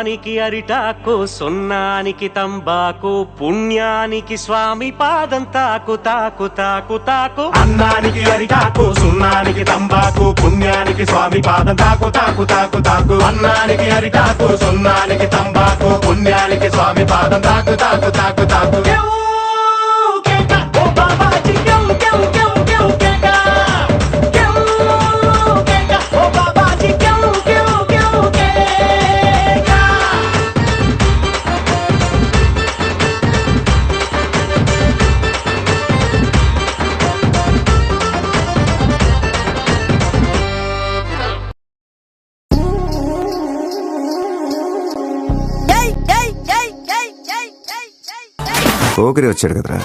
అన్నానికి అరిటాకు, సున్నానికి తంబాకు, పుణ్యానికి స్వామి పాదం తాకు తాకు తాకు తాకు. అన్నానికి అరిటాకు, సున్నానికి తంబాకు, పుణ్యానికి స్వామి పాదం తాకు తాకు తాకు తాకు. అన్నానికి అరిటాకు, సున్నానికి తంబాకు, పుణ్యానికి స్వామి పాదం తాకు తాకు తాకు తాకు. పోకిరి వచ్చాడు కదరా.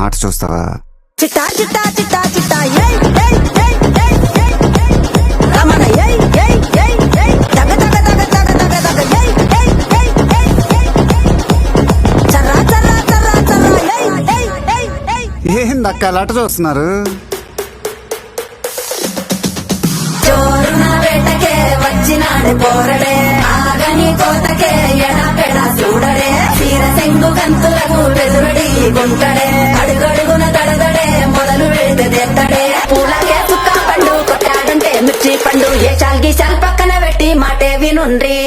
ఆట చూస్తావా? చిట్టా చిట్టా చిట్టా చిట్టా రమణ దగ దగ దగ దగ దగ దగ చర్రా చర్రా చర్రా చర్రా ఏందక్క అలా చూస్తున్నారు? చోరున వేటకే వచ్చినాడు పోరడే, ఆగని కోతకే ఎడపెడ చూడడే, తీర సెంగు గంతులకు వెదురడి గుంటడే, అడుగడుగున దడదడే మొదలు వెళితే తెత్తడే, పూలకే చుక్క పండు కొట్టాడంటే మిర్చి పండు, ఏ చాల్గి చాల్ పక్కన పెట్టి మాటే వినుండ్రి.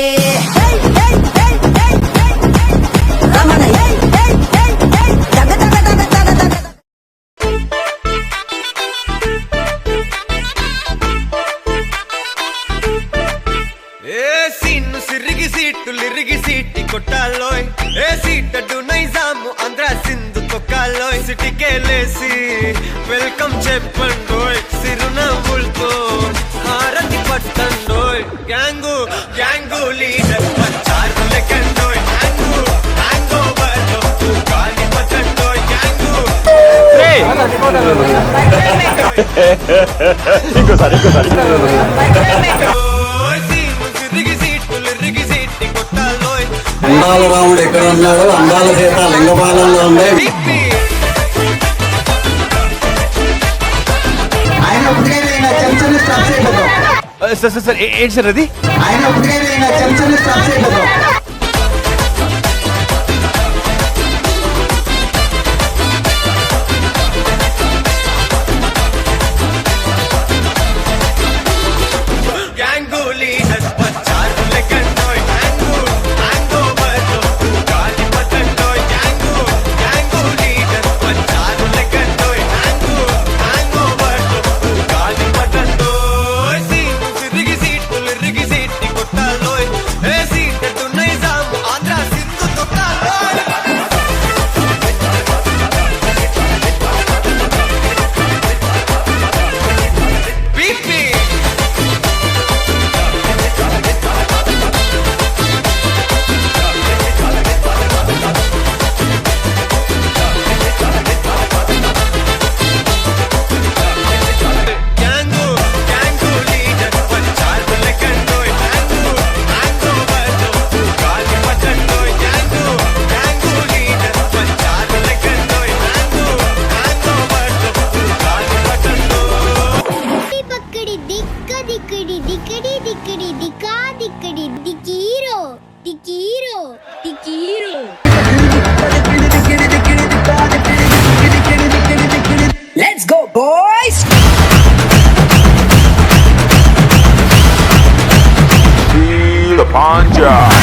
రమణ దగ దగ దగ దగ దగ. సిరిగి సీట్లు ఇరిగి సీటి కొట్టాలోయ్, ఏ సీటడు నైజాము ఆంధ్ర సింధు తొక్కాలోయ్, సిటీకేలేసి వెల్కమ్ చెప్పండోయ్, సిరునవ్వులతో హారతి పట్టండోయ్, గ్యాంగు గ్యాంగు లీడర్ పంచారు లెక్కండోయ్, గ్యాంగు హ్యాంగ్ ఓవర్ లో గాలి పట్టండోయ్, గ్యాంగు. ఇంకోసారి ఇంకోసారి. అందాల రాముడు ఎక్కడ ఉన్నాడు? అందాల సీత లింగపాలెంలో ఉంది. ఆయన సార్ ఏంటి సార్ అది? ఆయన చెంచని స్టాప్ చేయడం. Let's go, boys! Feel the panja.